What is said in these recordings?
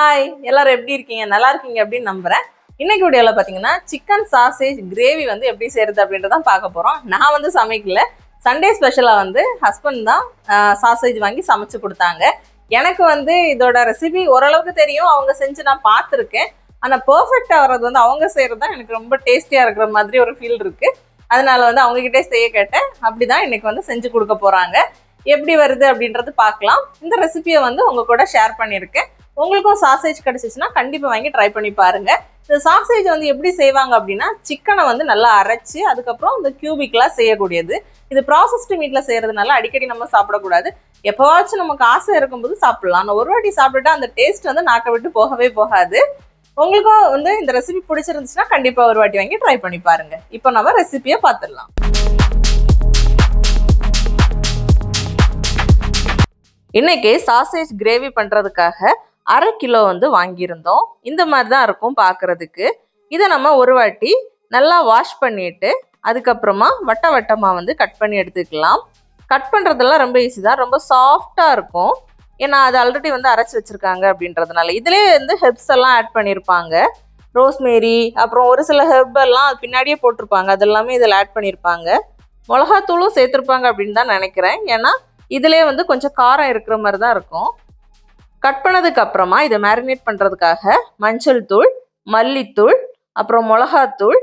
Hi, எல்லாரும் எப்படி இருக்கீங்க? நல்லா இருக்கீங்க அப்படின்னு நம்புறேன். இன்னைக்கு வீடியோவில் பார்த்தீங்கன்னா சிக்கன் சாசேஜ் கிரேவி வந்து எப்படி செய்கிறது அப்படின்றதான் பார்க்க போகிறோம். நான் வந்து சமைக்கல. சண்டே ஸ்பெஷலாக வந்து ஹஸ்பண்ட் தான் சாசேஜ் வாங்கி சமைச்சு கொடுத்தாங்க. எனக்கு வந்து இதோட ரெசிபி ஓரளவுக்கு தெரியும், அவங்க செஞ்சு நான் பார்த்துருக்கேன். ஆனால் பர்ஃபெக்டாக வர்றது வந்து அவங்க செய்கிறது தான் எனக்கு ரொம்ப டேஸ்டியாக இருக்கிற மாதிரி ஒரு ஃபீல் இருக்குது. அதனால வந்து அவங்ககிட்டே செய்ய கேட்டேன். அப்படி தான் இன்னைக்கு வந்து செஞ்சு கொடுக்க போகிறாங்க. எப்படி வருது அப்படின்றது பார்க்கலாம். இந்த ரெசிபியை வந்து உங்கள் கூட ஷேர் பண்ணியிருக்கேன். உங்களுக்கும் சாசேஜ் கிடைச்சிச்சுன்னா கண்டிப்பாக வாங்கி ட்ரை பண்ணி பாருங்கள். இந்த சாசேஜ் வந்து எப்படி செய்வாங்க அப்படின்னா, சிக்கனை வந்து நல்லா அரைச்சி அதுக்கப்புறம் இந்த கியூபிக்லாம் செய்யக்கூடியது. இது ப்ராசஸ்டு மீட்டில் செய்கிறதுனால அடிக்கடி நம்ம சாப்பிடக்கூடாது. எப்போவாச்சும் நமக்கு ஆசை இருக்கும்போது சாப்பிட்லாம். ஆனால் ஒரு வாட்டி சாப்பிட்டுட்டா அந்த டேஸ்ட் வந்து நாக்கை விட்டு போகவே போகாது. உங்களுக்கும் வந்து இந்த ரெசிபி பிடிச்சிருந்துச்சுன்னா கண்டிப்பாக ஒரு வாட்டி வாங்கி ட்ரை பண்ணி பாருங்கள். இப்போ நம்ம ரெசிபியை பார்த்துடலாம். இன்னைக்கு சாசேஜ் கிரேவி பண்ணுறதுக்காக 1/2 கிலோ வந்து வாங்கியிருந்தோம். இந்த மாதிரி தான் இருக்கும் பார்க்குறதுக்கு. இதை நம்ம ஒரு வாட்டி நல்லா வாஷ் பண்ணிவிட்டு அதுக்கப்புறமா வட்டமாக வந்து கட் பண்ணி எடுத்துக்கலாம். கட் பண்ணுறதெல்லாம் ரொம்ப ஈஸி தான், ரொம்ப சாஃப்டாக இருக்கும். ஏன்னா அது ஆல்ரெடி வந்து அரைச்சி வச்சுருக்காங்க அப்படின்றதுனால. இதிலே வந்து ஹெர்ப்ஸ் எல்லாம் ஆட் பண்ணியிருப்பாங்க. ரோஸ்மேரி, அப்புறம் ஒரு சில ஹெர்பெல்லாம் அது பின்னாடியே போட்டிருப்பாங்க. அதெல்லாமே இதில் ஆட் பண்ணியிருப்பாங்க. மிளகாத்தூளும் சேர்த்துருப்பாங்க அப்படின்னு தான் நினைக்கிறேன். ஏன்னா இதிலே வந்து கொஞ்சம் காரம் இருக்கிற மாதிரி தான் இருக்கும். கட் பண்ணதுக்கு அப்புறமா இதை மேரினேட் பண்ணுறதுக்காக மஞ்சள் தூள், மல்லித்தூள், அப்புறம் மிளகாத்தூள்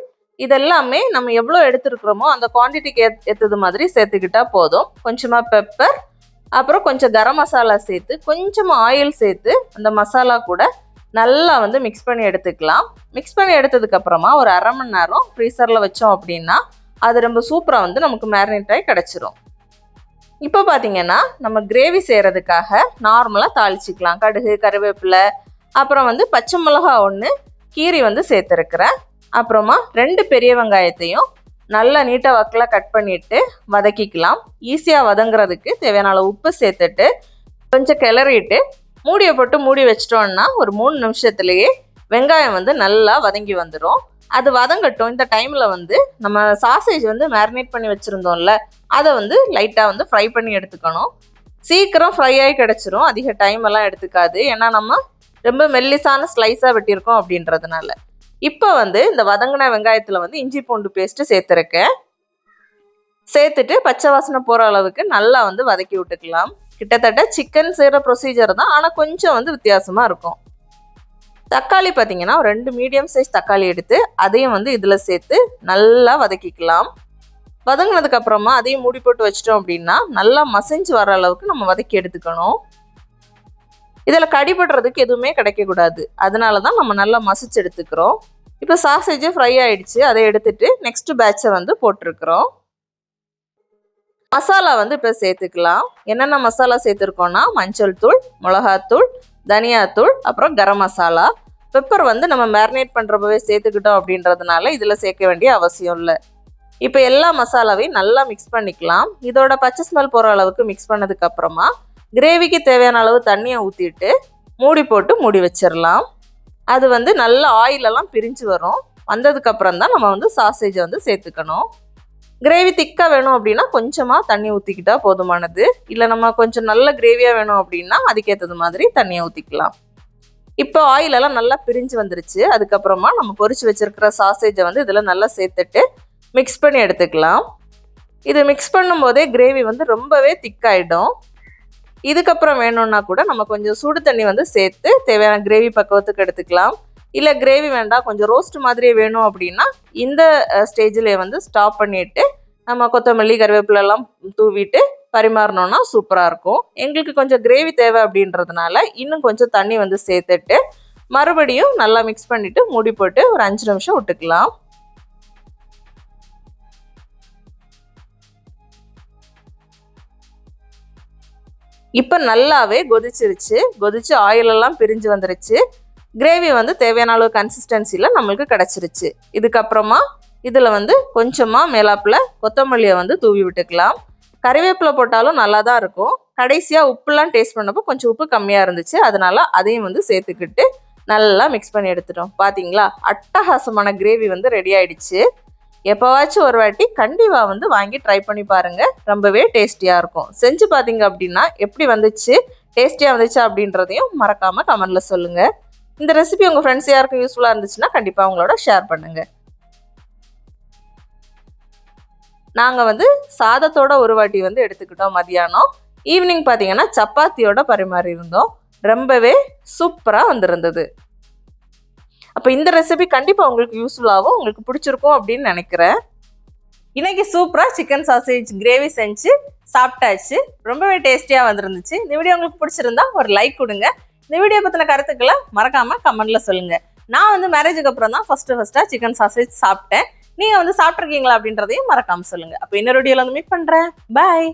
இதெல்லாமே நம்ம எவ்வளோ எடுத்துருக்குறோமோ அந்த குவான்டிட்டிக்கு ஏற்றது மாதிரி சேர்த்துக்கிட்டா போதும். கொஞ்சமாக பெப்பர், அப்புறம் கொஞ்சம் கரம் மசாலா சேர்த்து கொஞ்சமாக ஆயில் சேர்த்து அந்த மசாலா கூட நல்லா வந்து மிக்ஸ் பண்ணி எடுத்துக்கலாம். மிக்ஸ் பண்ணி எடுத்ததுக்கப்புறமா ஒரு 1/2 மணி நேரம் ஃப்ரீசரில் வச்சோம் அப்படின்னா அது ரொம்ப சூப்பராக வந்து நமக்கு மேரினேட் ஆகி கிடச்சிரும். இப்போ பார்த்தீங்கன்னா நம்ம கிரேவி செய்கிறதுக்காக நார்மலாக தாளிச்சிக்கலாம். கடுகு, கருவேப்பிலை, அப்புறம் வந்து பச்சை மிளகா 1 கீரி வந்து சேர்த்துருக்குறேன். அப்புறமா 2 பெரிய வெங்காயத்தையும் நல்லா நீட்டாக வாக்கில் கட் பண்ணிவிட்டு வதக்கிக்கலாம். ஈஸியாக வதங்குறதுக்கு தேவையான அளவு உப்பு சேர்த்துட்டு கொஞ்சம் கிளறிட்டு மூடியை போட்டு மூடி வச்சிட்டோன்னா ஒரு 3 நிமிஷத்துலேயே வெங்காயம் வந்து நல்லா வதங்கி வந்துடும். அது வதங்கட்டும். இந்த டைமில் வந்து நம்ம சாசேஜ் வந்து மேரினேட் பண்ணி வச்சுருந்தோம்ல, அதை வந்து லைட்டாக வந்து ஃப்ரை பண்ணி எடுத்துக்கணும். சீக்கிரம் ஃப்ரை ஆகி கிடச்சிரும், அதிக டைம் எல்லாம் எடுத்துக்காது. ஏன்னா நம்ம ரொம்ப மெல்லிசான ஸ்லைஸாக வெட்டியிருக்கோம் அப்படின்றதுனால. இப்போ வந்து இந்த வதங்கின வெங்காயத்தில் வந்து இஞ்சி பூண்டு பேஸ்ட்டு சேர்த்துருக்கேன். சேர்த்துட்டு பச்சை வாசனை போகிற அளவுக்கு நல்லா வந்து வதக்கி விட்டுக்கலாம். கிட்டத்தட்ட சிக்கன் செய்கிற ப்ரொசீஜர் தான், ஆனால் கொஞ்சம் வந்து வித்தியாசமாக இருக்கும். தக்காளி பார்த்தீங்கன்னா 2 மீடியம் சைஸ் தக்காளி எடுத்து அதையும் வந்து இதில் சேர்த்து நல்லா வதக்கிக்கலாம். வதங்கினதுக்கு அப்புறமா அதையும் மூடி போட்டு வச்சிட்டோம் அப்படின்னா நல்லா மசிஞ்சு வர அளவுக்கு நம்ம வதக்கி எடுத்துக்கணும். இதில் கடிபடுறதுக்கு எதுவுமே கிடைக்கக்கூடாது. அதனால தான் நம்ம நல்லா மசிச்சு எடுத்துக்கிறோம். இப்போ சாசேஜ் ஃப்ரை ஆயிடுச்சு. அதை எடுத்துட்டு நெக்ஸ்ட் பேட்சை வந்து போட்டிருக்கிறோம். மசாலா வந்து இப்போ சேர்த்துக்கலாம். என்னென்ன மசாலா சேர்த்துருக்கோன்னா மஞ்சள் தூள், மிளகாத்தூள், தனியாத்தூள், அப்புறம் கரம் மசாலா. பெப்பர் வந்து நம்ம மேரினேட் பண்ணுறப்பவே சேர்த்துக்கிட்டோம் அப்படின்றதுனால இதில் சேர்க்க வேண்டிய அவசியம் இல்லை. இப்போ எல்லா மசாலாவையும் நல்லா மிக்ஸ் பண்ணிக்கலாம். இதோட பச்சை ஸ்மெல் போகிற அளவுக்கு மிக்ஸ் பண்ணதுக்கப்புறமா கிரேவிக்கு தேவையான அளவு தண்ணியை ஊற்றிட்டு மூடி போட்டு மூடி வச்சிடலாம். அது வந்து நல்ல ஆயிலெல்லாம் பிரிஞ்சு வரும். வந்ததுக்கப்புறம் தான் நம்ம வந்து சாசேஜை வந்து சேர்த்துக்கணும். கிரேவி திக்காக வேணும் அப்படின்னா கொஞ்சமாக தண்ணி ஊற்றிக்கிட்டா போதுமானது. இல்லை நம்ம கொஞ்சம் நல்ல கிரேவியாக வேணும் அப்படின்னா அதுக்கேற்றது மாதிரி தண்ணியை ஊற்றிக்கலாம். இப்போ ஆயிலெல்லாம் நல்லா பிரிஞ்சு வந்துருச்சு. அதுக்கப்புறமா நம்ம பொரிச்சு வச்சுருக்கிற சாசேஜை வந்து இதில் நல்லா சேர்த்துட்டு மிக்ஸ் பண்ணி எடுத்துக்கலாம். இது மிக்ஸ் பண்ணும்போதே கிரேவி வந்து ரொம்பவே திக்காயிடும். இதுக்கப்புறம் வேணும்னா கூட நம்ம கொஞ்சம் சுடு தண்ணி வந்து சேர்த்து தேவையான கிரேவி பக்குவத்துக்கு எடுத்துக்கலாம். இல்லை கிரேவி வேண்டாம், கொஞ்சம் ரோஸ்ட் மாதிரியே வேணும் அப்படின்னா இந்த ஸ்டேஜில் வந்து ஸ்டாப் பண்ணிவிட்டு நம்ம கொத்தமல்லி, கருவேப்பிலெல்லாம் தூவிட்டு பரிமாறினோன்னா சூப்பராக இருக்கும். எங்களுக்கு கொஞ்சம் கிரேவி தேவை அப்படின்றதுனால இன்னும் கொஞ்சம் தண்ணி வந்து சேர்த்துட்டு மறுபடியும் நல்லா மிக்ஸ் பண்ணிவிட்டு மூடி போட்டு ஒரு 5 நிமிஷம் விட்டுக்கலாம். இப்போ நல்லாவே கொதிச்சு ஆயிலெல்லாம் பிரிஞ்சு வந்துருச்சு. கிரேவி வந்து தேவையான அளவு கன்சிஸ்டன்சியில் நம்மளுக்கு கிடச்சிருச்சு. இதுக்கப்புறமா இதில் வந்து கொஞ்சமாக மேலாப்பில் கொத்தமல்லியை வந்து தூவி விட்டுக்கலாம். கறிவேப்பிலை போட்டாலும் நல்லா தான் இருக்கும். கடைசியாக உப்புலாம் டேஸ்ட் பண்ணப்போ கொஞ்சம் உப்பு கம்மியாக இருந்துச்சு. அதனால் அதையும் வந்து சேர்த்துக்கிட்டு நல்லா மிக்ஸ் பண்ணி எடுத்துட்டோம். பார்த்தீங்களா, அட்டகாசமான கிரேவி வந்து ரெடி ஆகிடுச்சு. எப்போவாச்சும் ஒரு வாட்டி கண்டிப்பாக வந்து வாங்கி ட்ரை பண்ணி பாருங்கள். ரொம்பவே டேஸ்டியாக இருக்கும். செஞ்சு பார்த்தீங்க அப்படின்னா எப்படி வந்துச்சு, டேஸ்டியாக வந்துச்சா அப்படின்றதையும் மறக்காமல் கமெண்டில் சொல்லுங்கள். இந்த ரெசிபி உங்கள் ஃப்ரெண்ட்ஸ் யாருக்கும் யூஸ்ஃபுல்லாக இருந்துச்சுன்னா கண்டிப்பாக அவங்களோட ஷேர் பண்ணுங்கள். நாங்கள் வந்து சாதத்தோட ஒரு வாட்டி வந்து எடுத்துக்கிட்டோம் மதியானம். ஈவினிங் பார்த்தீங்கன்னா சப்பாத்தியோட பரிமாறி இருந்தோம். ரொம்பவே சூப்பராக வந்திருந்தது. அப்போ இந்த ரெசிபி கண்டிப்பாக உங்களுக்கு யூஸ்ஃபுல்லாகவும் உங்களுக்கு பிடிச்சிருக்கும் அப்படின்னு நினைக்கிறேன். இன்னைக்கு சூப்பராக சிக்கன் சாசேஜ் கிரேவி செஞ்சு சாப்பிட்டாச்சு. ரொம்பவே டேஸ்டியாக வந்துருந்துச்சு. இந்த வீடியோ உங்களுக்கு பிடிச்சிருந்தா ஒரு லைக் கொடுங்க. இந்த வீடியோ பற்றின கருத்துக்களை மறக்காமல் கமெண்ட்டில் சொல்லுங்கள். நான் வந்து மேரேஜுக்கு அப்புறம் தான் ஃபஸ்ட்டாக சிக்கன் சாசேஜ் சாப்பிட்டேன். நீங்கள் வந்து சாப்பிட்ருக்கீங்களா அப்படின்றதையும் மறக்காமல் சொல்லுங்கள். அப்போ இன்னொரு வீடியோவில் வந்து மீட் பண்ணுறேன். பாய்.